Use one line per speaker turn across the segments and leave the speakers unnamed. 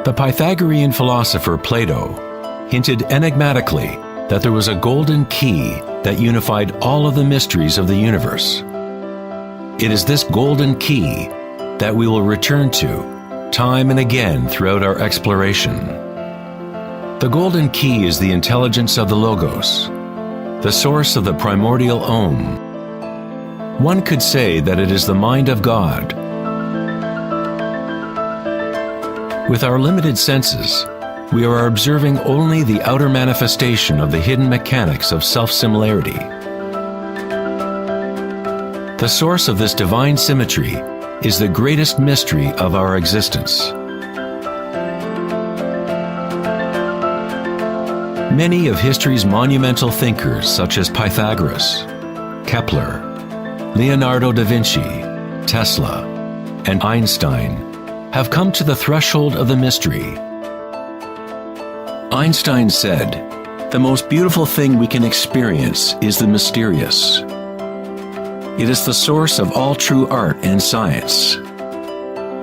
The Pythagorean philosopher Plato hinted enigmatically that there was a golden key that unified all of the mysteries of the universe. It is this golden key that we will return to time and again throughout our exploration. The golden key is the intelligence of the Logos, the source of the primordial Om. One could say that it is the mind of God. With our limited senses, we are observing only the outer manifestation of the hidden mechanics of self-similarity. The source of this divine symmetry is the greatest mystery of our existence. Many of history's monumental thinkers, such as Pythagoras, Kepler, Leonardo da Vinci, Tesla, and Einstein, have come to the threshold of the mystery. Einstein said, "The most beautiful thing we can experience is the mysterious. It is the source of all true art and science.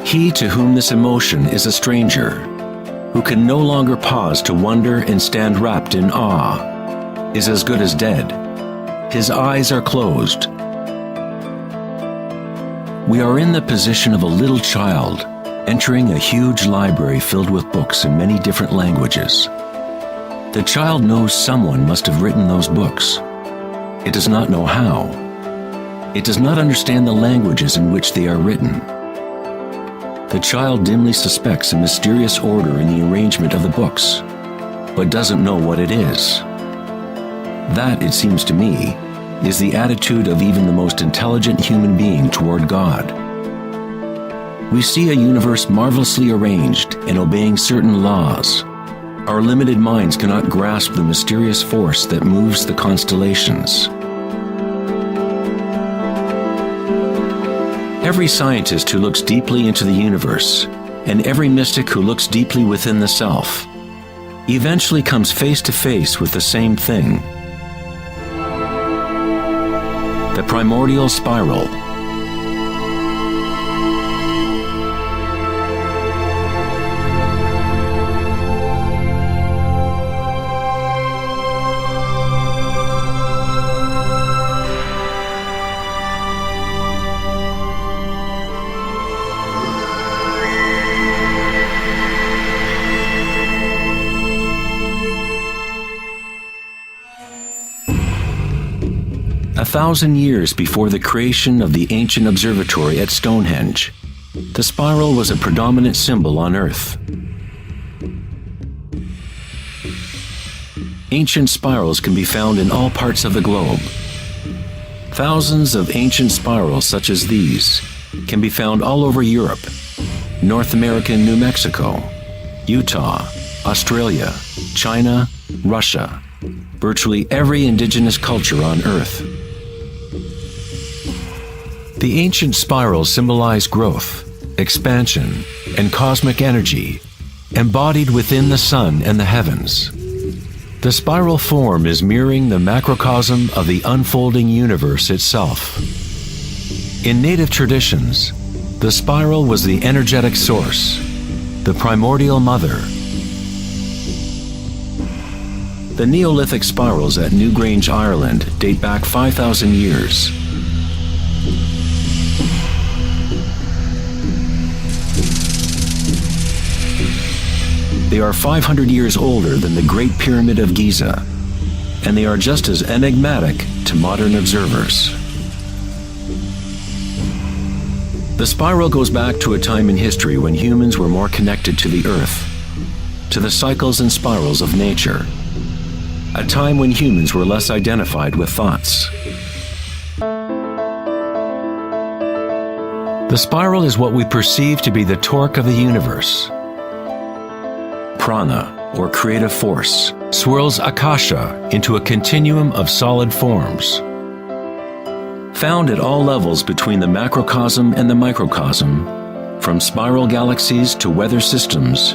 He to whom this emotion is a stranger, who can no longer pause to wonder and stand wrapped in awe, is as good as dead. His eyes are closed." We are in the position of a little child entering a huge library filled with books in many different languages. The child knows someone must have written those books. It does not know how. It does not understand the languages in which they are written. The child dimly suspects a mysterious order in the arrangement of the books, but doesn't know what it is. That, it seems to me, is the attitude of even the most intelligent human being toward God. We see a universe marvelously arranged and obeying certain laws. Our limited minds cannot grasp the mysterious force that moves the constellations. Every scientist who looks deeply into the universe, and every mystic who looks deeply within the self, eventually comes face to face with the same thing: the primordial spiral. A 1,000 years before the creation of the ancient observatory at Stonehenge, the spiral was a predominant symbol on Earth. Ancient spirals can be found in all parts of the globe. Thousands of ancient spirals such as these can be found all over Europe, North America and New Mexico, Utah, Australia, China, Russia, virtually every indigenous culture on Earth. The ancient spirals symbolize growth, expansion, and cosmic energy, embodied within the sun and the heavens. The spiral form is mirroring the macrocosm of the unfolding universe itself. In native traditions, the spiral was the energetic source, the primordial mother. The Neolithic spirals at Newgrange, Ireland date back 5,000 years. They are 500 years older than the Great Pyramid of Giza, and they are just as enigmatic to modern observers. The spiral goes back to a time in history when humans were more connected to the Earth, to the cycles and spirals of nature, a time when humans were less identified with thoughts. The spiral is what we perceive to be the torque of the universe. Prana, or creative force, swirls Akasha into a continuum of solid forms. Found at all levels between the macrocosm and the microcosm, from spiral galaxies to weather systems,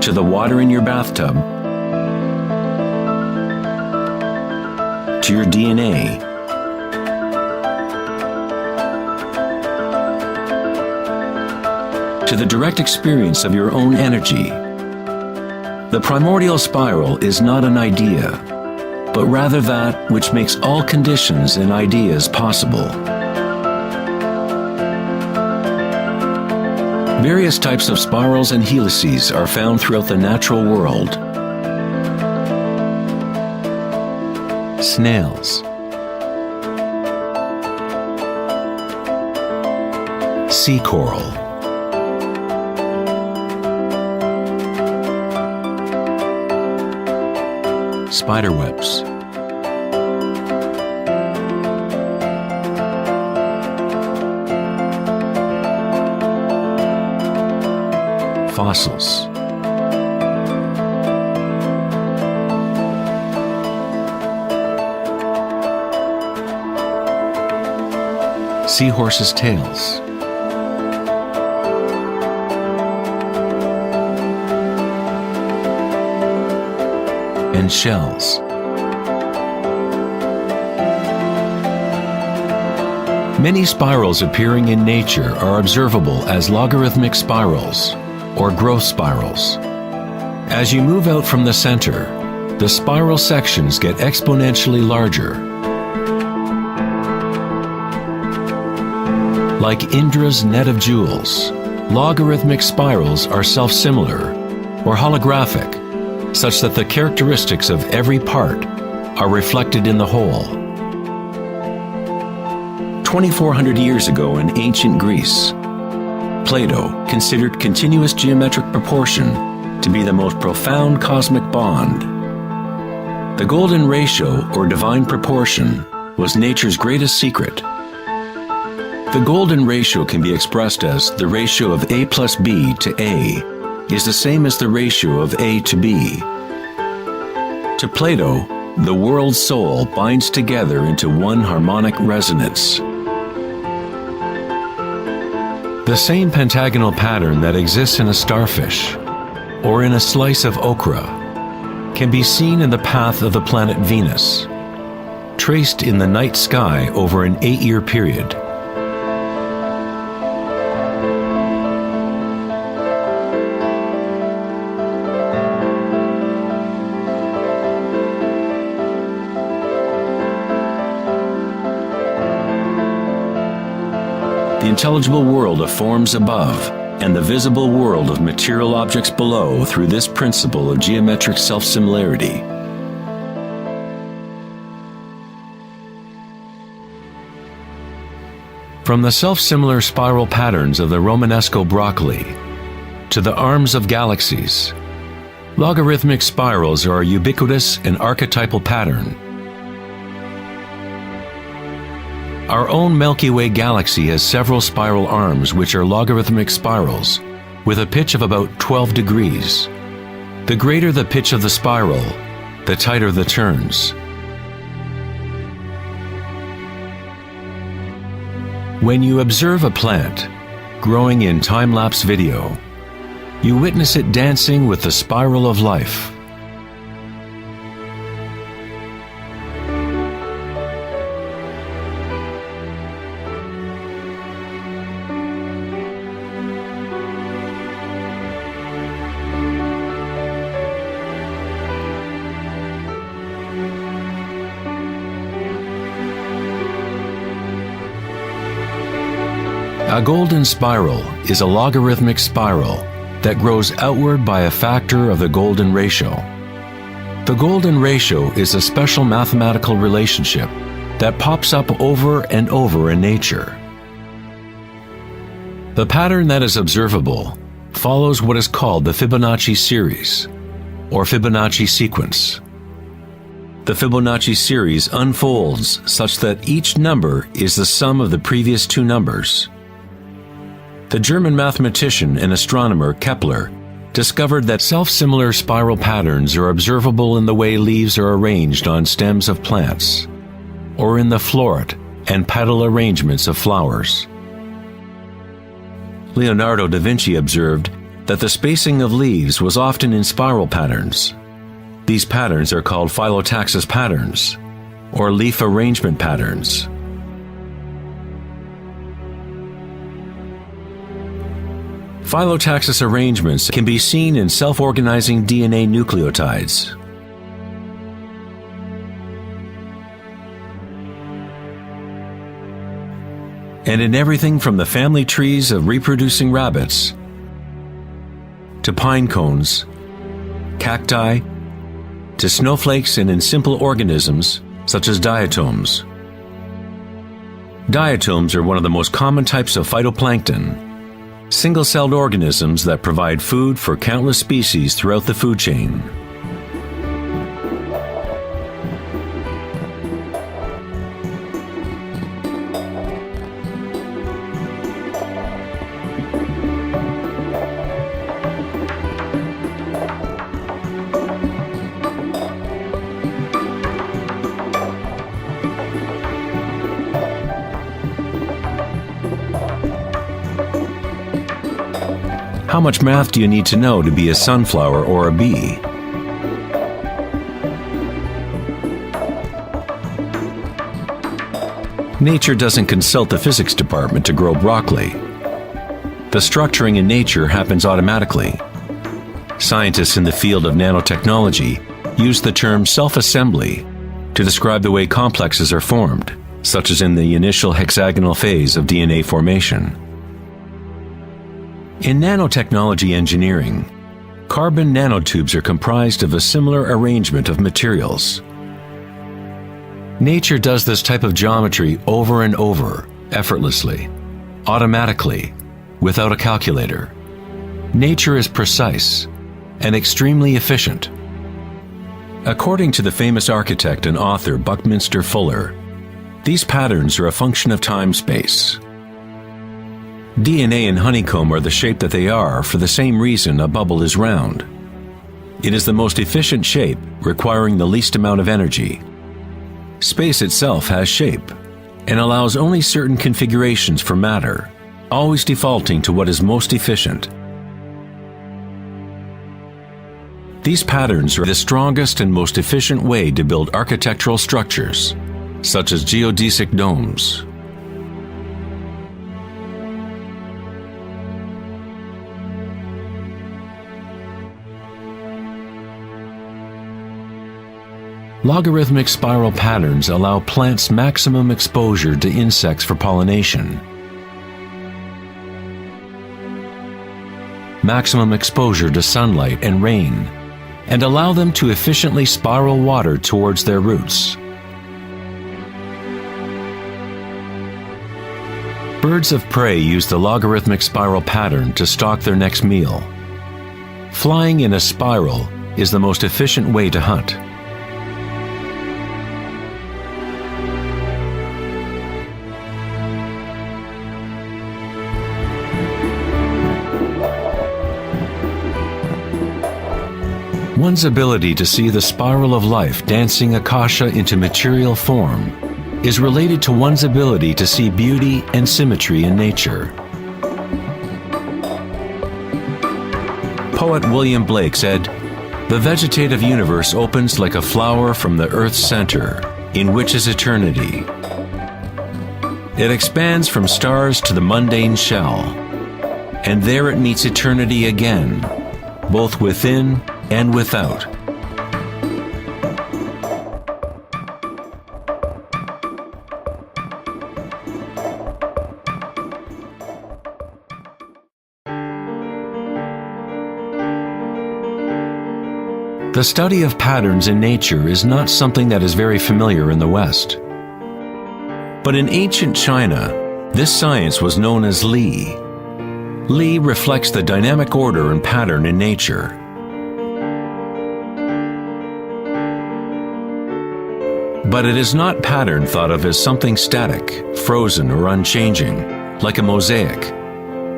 to the water in your bathtub, to your DNA, to the direct experience of your own energy. The primordial spiral is not an idea, but rather that which makes all conditions and ideas possible. Various types of spirals and helices are found throughout the natural world. Snails, sea coral, spiderwebs, fossils, seahorses' tails, and shells. Many spirals appearing in nature are observable as logarithmic spirals, or growth spirals. As you move out from the center, the spiral sections get exponentially larger. Like Indra's net of jewels, logarithmic spirals are self-similar, or holographic, such that the characteristics of every part are reflected in the whole. 2,400 years ago in ancient Greece, Plato considered continuous geometric proportion to be the most profound cosmic bond. The golden ratio, or divine proportion, was nature's greatest secret. The golden ratio can be expressed as the ratio of A plus B to A is the same as the ratio of A to B. To Plato, the world's soul binds together into one harmonic resonance. The same pentagonal pattern that exists in a starfish or in a slice of okra can be seen in the path of the planet Venus, traced in the night sky over an 8-year period. The intelligible world of forms above and the visible world of material objects below through this principle of geometric self-similarity. From the self-similar spiral patterns of the Romanesco broccoli to the arms of galaxies, logarithmic spirals are a ubiquitous and archetypal pattern. Our own Milky Way galaxy has several spiral arms which are logarithmic spirals with a pitch of about 12 degrees. The greater the pitch of the spiral, the tighter the turns. When you observe a plant growing in time-lapse video, you witness it dancing with the spiral of life. A golden spiral is a logarithmic spiral that grows outward by a factor of the golden ratio. The golden ratio is a special mathematical relationship that pops up over and over in nature. The pattern that is observable follows what is called the Fibonacci series, or Fibonacci sequence. The Fibonacci series unfolds such that each number is the sum of the previous two numbers. The German mathematician and astronomer Kepler discovered that self-similar spiral patterns are observable in the way leaves are arranged on stems of plants, or in the floret and petal arrangements of flowers. Leonardo da Vinci observed that the spacing of leaves was often in spiral patterns. These patterns are called phyllotaxis patterns, or leaf arrangement patterns. Phyllotaxis arrangements can be seen in self-organizing DNA nucleotides. And in everything from the family trees of reproducing rabbits to pine cones, cacti, to snowflakes, and in simple organisms such as diatoms. Diatoms are one of the most common types of phytoplankton, single-celled organisms that provide food for countless species throughout the food chain. How much math do you need to know to be a sunflower or a bee? Nature doesn't consult the physics department to grow broccoli. The structuring in nature happens automatically. Scientists in the field of nanotechnology use the term self-assembly to describe the way complexes are formed, such as in the initial hexagonal phase of DNA formation. In nanotechnology engineering, carbon nanotubes are comprised of a similar arrangement of materials. Nature does this type of geometry over and over, effortlessly, automatically, without a calculator. Nature is precise and extremely efficient. According to the famous architect and author Buckminster Fuller, these patterns are a function of time-space. DNA and honeycomb are the shape that they are for the same reason a bubble is round. It is the most efficient shape, requiring the least amount of energy. Space itself has shape, and allows only certain configurations for matter, always defaulting to what is most efficient. These patterns are the strongest and most efficient way to build architectural structures, such as geodesic domes. Logarithmic spiral patterns allow plants maximum exposure to insects for pollination, maximum exposure to sunlight and rain, and allow them to efficiently spiral water towards their roots. Birds of prey use the logarithmic spiral pattern to stalk their next meal. Flying in a spiral is the most efficient way to hunt. One's ability to see the spiral of life dancing akasha into material form is related to one's ability to see beauty and symmetry in nature. Poet William Blake said, "The vegetative universe opens like a flower from the earth's center, in which is eternity. It expands from stars to the mundane shell, and there it meets eternity again, both within and without." The study of patterns in nature is not something that is very familiar in the West. But in ancient China, this science was known as Li. Li reflects the dynamic order and pattern in nature. But it is not pattern thought of as something static, frozen, or unchanging, like a mosaic.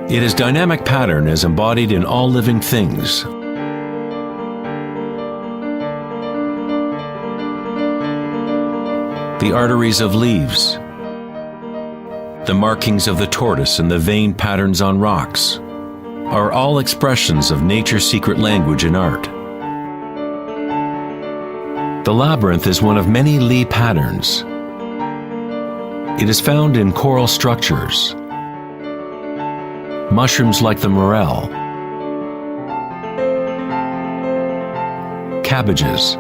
It is dynamic pattern as embodied in all living things. The arteries of leaves, the markings of the tortoise and the vein patterns on rocks are all expressions of nature's secret language in art. The labyrinth is one of many Li patterns. It is found in coral structures. mushrooms like the morel, cabbages,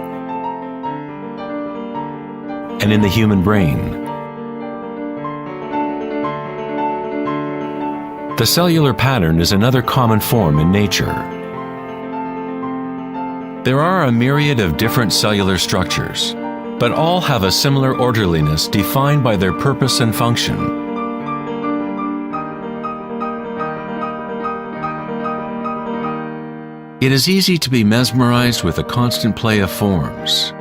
and in the human brain. The cellular pattern is another common form in nature. There are a myriad of different cellular structures, but all have a similar orderliness defined by their purpose and function. It is easy to be mesmerized with the constant play of forms.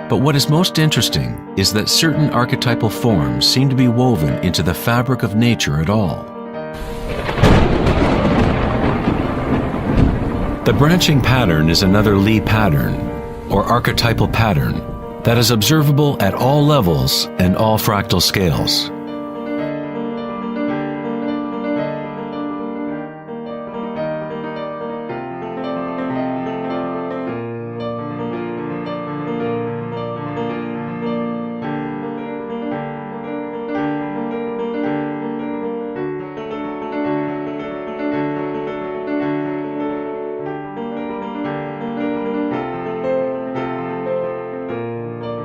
But what is most interesting is that certain archetypal forms seem to be woven into the fabric of nature at all. The branching pattern is another Lie pattern, or archetypal pattern, that is observable at all levels and all fractal scales.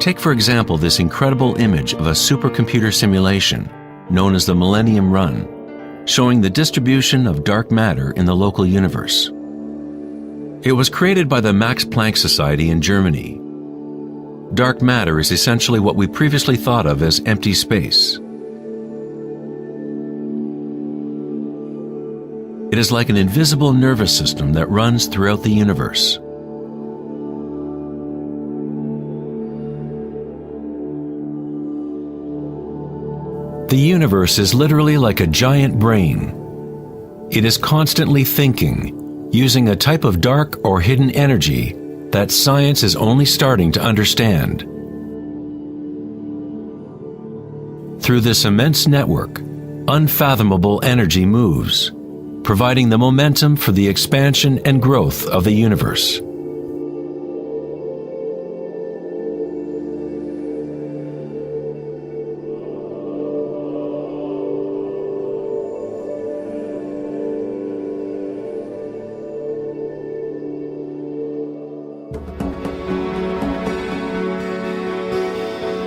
Take, for example, this incredible image of a supercomputer simulation known as the Millennium Run, showing the distribution of dark matter in the local universe. It was created by the Max Planck Society in Germany. Dark matter is essentially what we previously thought of as empty space. It is like an invisible nervous system that runs throughout the universe. The universe is literally like a giant brain. It is constantly thinking, using a type of dark or hidden energy that science is only starting to understand. Through this immense network, unfathomable energy moves, providing the momentum for the expansion and growth of the universe.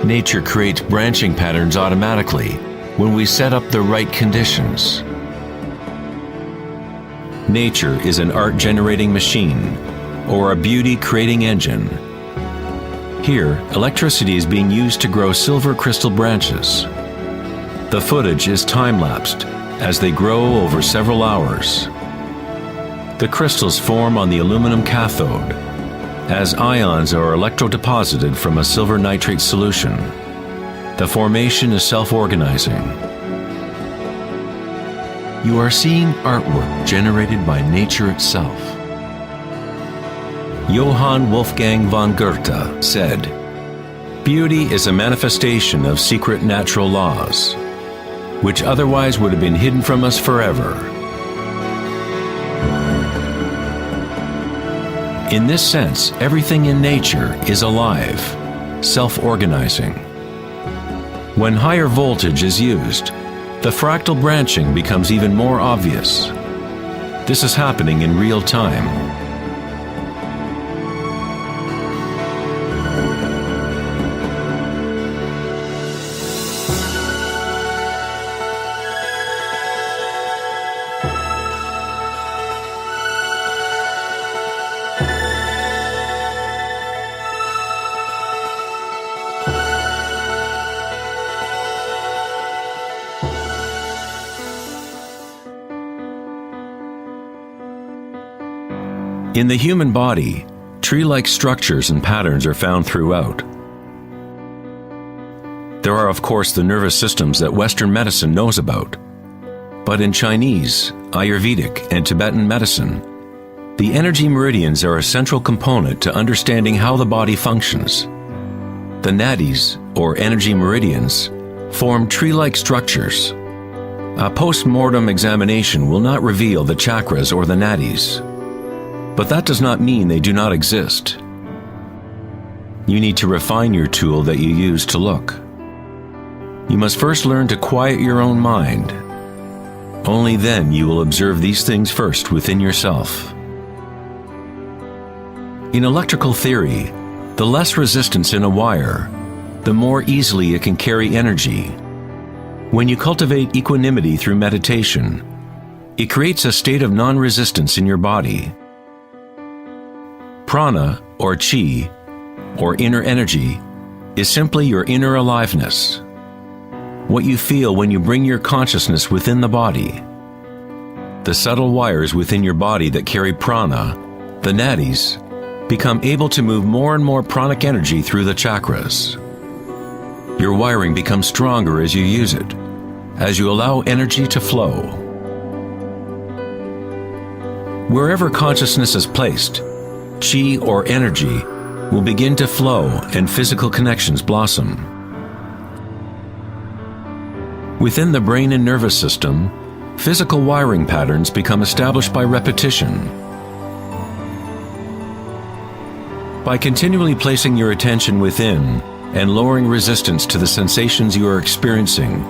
Nature creates branching patterns automatically when we set up the right conditions. Nature is an art-generating machine, or a beauty-creating engine. Here, electricity is being used to grow silver crystal branches. The footage is time-lapsed as they grow over several hours. The crystals form on the aluminum cathode, as ions are electrodeposited from a silver nitrate solution. The formation is self-organizing. You are seeing artwork generated by nature itself. Johann Wolfgang von Goethe said, "Beauty is a manifestation of secret natural laws, which otherwise would have been hidden from us forever." In this sense, everything in nature is alive, self-organizing. When higher voltage is used, the fractal branching becomes even more obvious. This is happening in real time. In the human body, tree-like structures and patterns are found throughout. There are, of course, the nervous systems that Western medicine knows about. But in Chinese, Ayurvedic, and Tibetan medicine, the energy meridians are a central component to understanding how the body functions. The nadis, or energy meridians, form tree-like structures. A post-mortem examination will not reveal the chakras or the nadis. But that does not mean they do not exist. You need to refine your tool that you use to look. You must first learn to quiet your own mind. Only then you will observe these things first within yourself. In electrical theory, the less resistance in a wire, the more easily it can carry energy. When you cultivate equanimity through meditation, it creates a state of non-resistance in your body. Prana, or chi, or inner energy, is simply your inner aliveness. What you feel when you bring your consciousness within the body. The subtle wires within your body that carry prana, the nadis, become able to move more and more pranic energy through the chakras. Your wiring becomes stronger as you use it, as you allow energy to flow. Wherever consciousness is placed, chi or energy will begin to flow and physical connections blossom. Within the brain and nervous system, physical wiring patterns become established by repetition. By continually placing your attention within and lowering resistance to the sensations you are experiencing,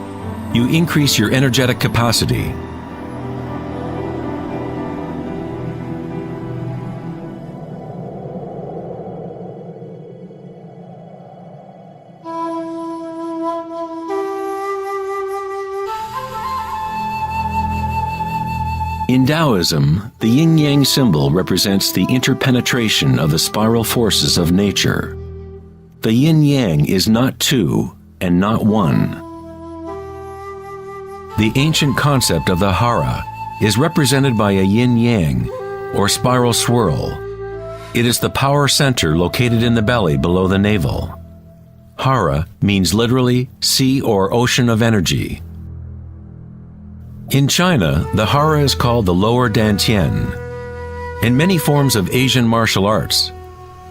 you increase your energetic capacity. In Taoism, the yin-yang symbol represents the interpenetration of the spiral forces of nature. The yin-yang is not two and not one. The ancient concept of the hara is represented by a yin-yang, or spiral swirl. It is the power center located in the belly below the navel. Hara means literally sea or ocean of energy. In China, the hara is called the lower dantian. In many forms of Asian martial arts,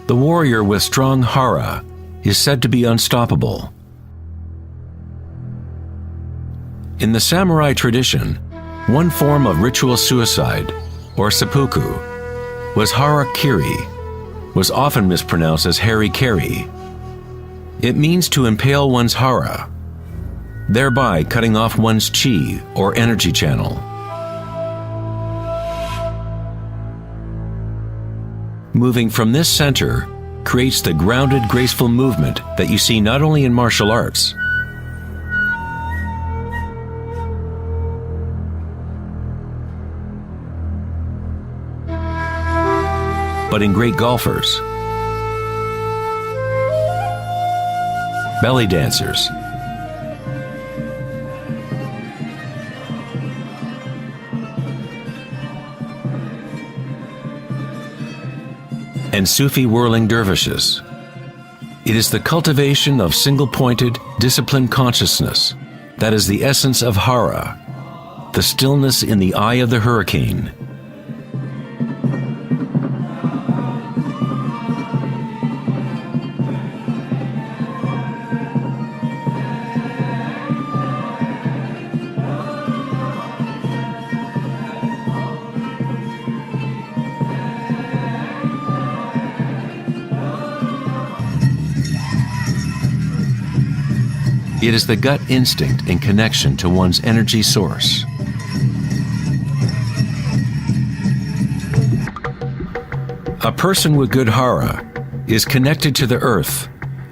the warrior with strong hara is said to be unstoppable. In the samurai tradition, one form of ritual suicide, or seppuku, was harakiri, was often mispronounced as harikiri. It means to impale one's hara, thereby cutting off one's chi or energy channel. Moving from this center creates the grounded, graceful movement that you see not only in martial arts, but in great golfers, belly dancers, and Sufi whirling dervishes. It is the cultivation of single-pointed, disciplined consciousness that is the essence of hara, the stillness in the eye of the hurricane. It is the gut instinct and connection to one's energy source. A person with good hara is connected to the earth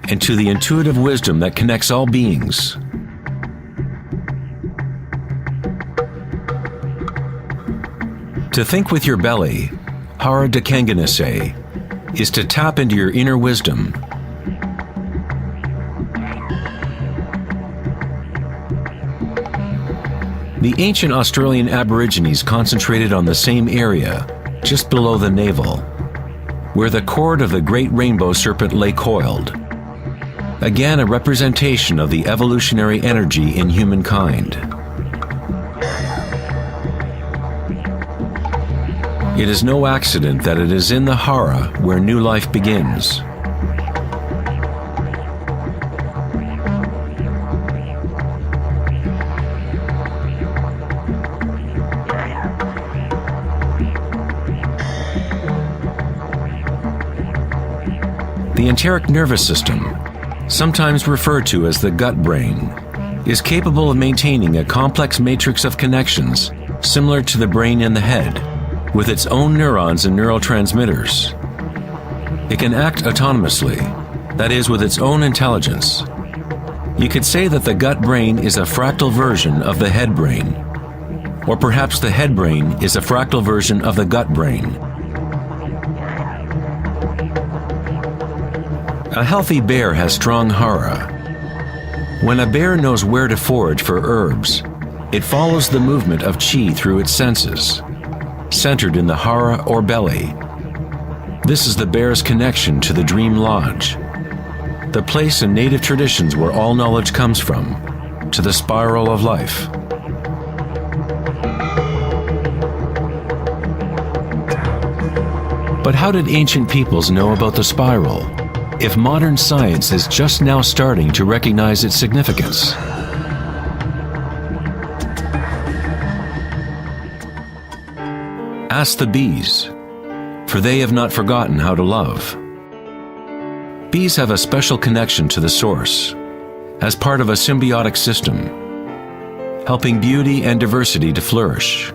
and to the intuitive wisdom that connects all beings. To think with your belly, hara dekanganase, is to tap into your inner wisdom. The ancient Australian Aborigines concentrated on the same area, just below the navel, where the cord of the great rainbow serpent lay coiled. Again, a representation of the evolutionary energy in humankind. It is no accident that it is in the hara where new life begins. The enteric nervous system, sometimes referred to as the gut brain, is capable of maintaining a complex matrix of connections similar to the brain in the head, with its own neurons and neurotransmitters. It can act autonomously, that is, with its own intelligence. You could say that the gut brain is a fractal version of the head brain, or perhaps the head brain is a fractal version of the gut brain. A healthy bear has strong hara. When a bear knows where to forage for herbs, it follows the movement of qi through its senses, centered in the hara or belly. This is the bear's connection to the dream lodge, the place in native traditions where all knowledge comes from, to the spiral of life. But how did ancient peoples know about the spiral, if modern science is just now starting to recognize its significance? Ask the bees, for they have not forgotten how to love. Bees have a special connection to the source, as part of a symbiotic system, helping beauty and diversity to flourish.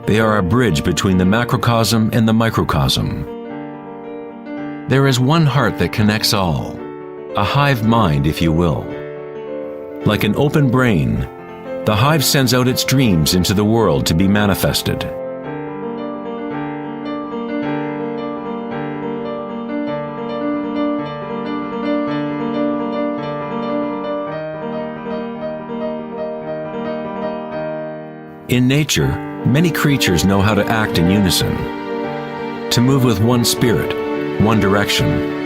They are a bridge between the macrocosm and the microcosm. There is one heart that connects all, a hive mind, if you will. Like an open brain, the hive sends out its dreams into the world to be manifested. In nature, many creatures know how to act in unison, to move with one spirit, one direction.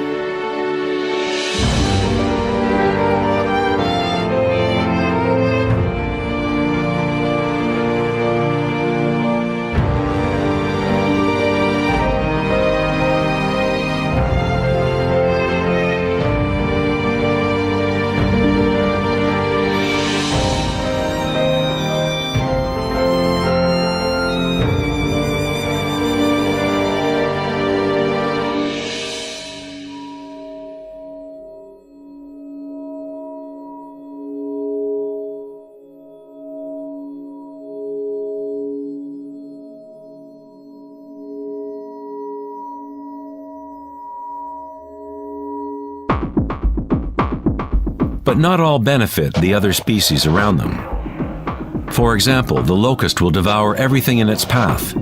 But not all benefit the other species around them. For example, the locust will devour everything in its path.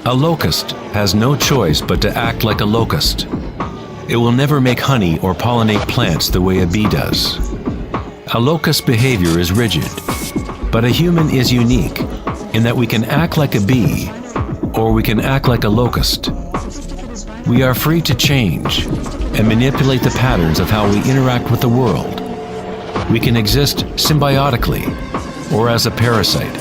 A locust has no choice but to act like a locust. It will never make honey or pollinate plants the way a bee does. A locust's behavior is rigid, but a human is unique in that we can act like a bee or we can act like a locust. We are free to change and manipulate the patterns of how we interact with the world. We can exist symbiotically or as a parasite.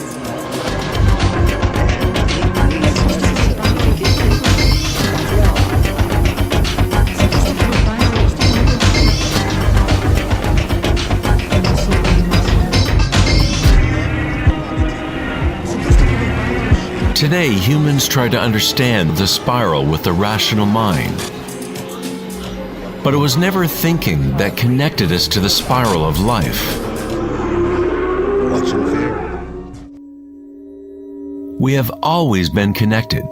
Today, humans try to understand the spiral with the rational mind. But it was never thinking that connected us to the spiral of life. We have always been connected.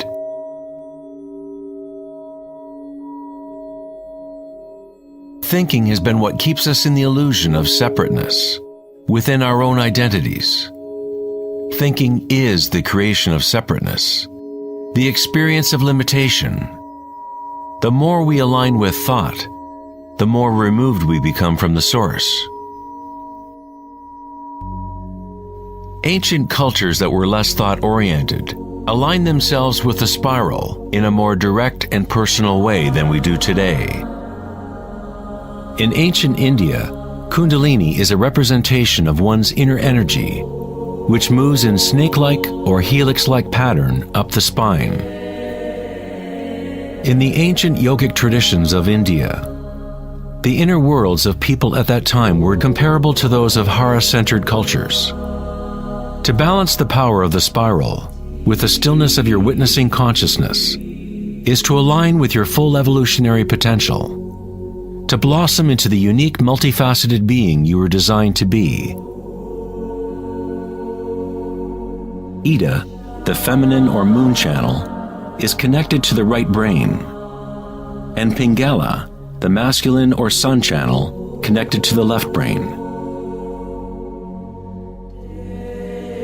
Thinking has been what keeps us in the illusion of separateness, within our own identities. Thinking is the creation of separateness, the experience of limitation. The more we align with thought, the more removed we become from the source. Ancient cultures that were less thought-oriented aligned themselves with the spiral in a more direct and personal way than we do today. In ancient India, Kundalini is a representation of one's inner energy, which moves in snake-like or helix-like pattern up the spine. In the ancient yogic traditions of India, the inner worlds of people at that time were comparable to those of Hara-centered cultures. To balance the power of the spiral with the stillness of your witnessing consciousness is to align with your full evolutionary potential, to blossom into the unique multifaceted being you were designed to be. Ida, the feminine or moon channel, is connected to the right brain, and Pingala, the masculine or sun channel, connected to the left brain.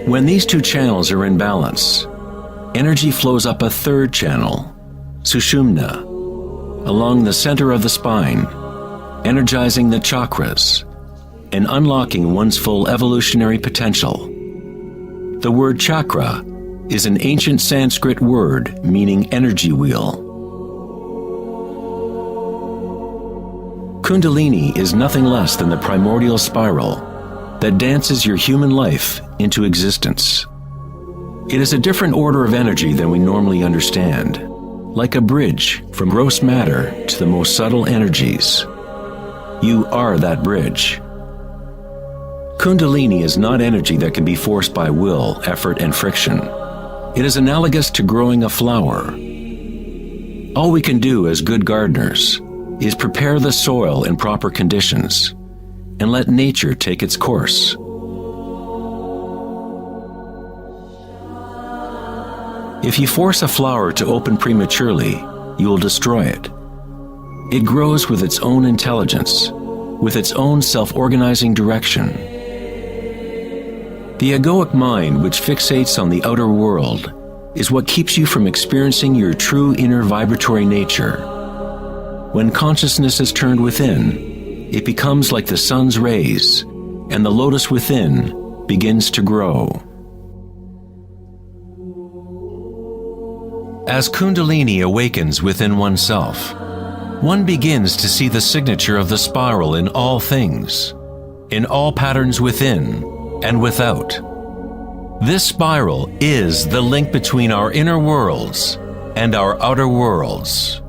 When these two channels are in balance, energy flows up a third channel, Sushumna, along the center of the spine, energizing the chakras and unlocking one's full evolutionary potential. The word chakra is an ancient Sanskrit word meaning energy wheel. Kundalini is nothing less than the primordial spiral that dances your human life into existence. It is a different order of energy than we normally understand, like a bridge from gross matter to the most subtle energies. You are that bridge. Kundalini is not energy that can be forced by will, effort, and friction. It is analogous to growing a flower. All we can do as good gardeners is prepare the soil in proper conditions and let nature take its course. If you force a flower to open prematurely, you will destroy it. It grows with its own intelligence, with its own self-organizing direction. The egoic mind, which fixates on the outer world, is what keeps you from experiencing your true inner vibratory nature. When consciousness is turned within, it becomes like the sun's rays, and the lotus within begins to grow. As Kundalini awakens within oneself, one begins to see the signature of the spiral in all things, in all patterns within and without. This spiral is the link between our inner worlds and our outer worlds.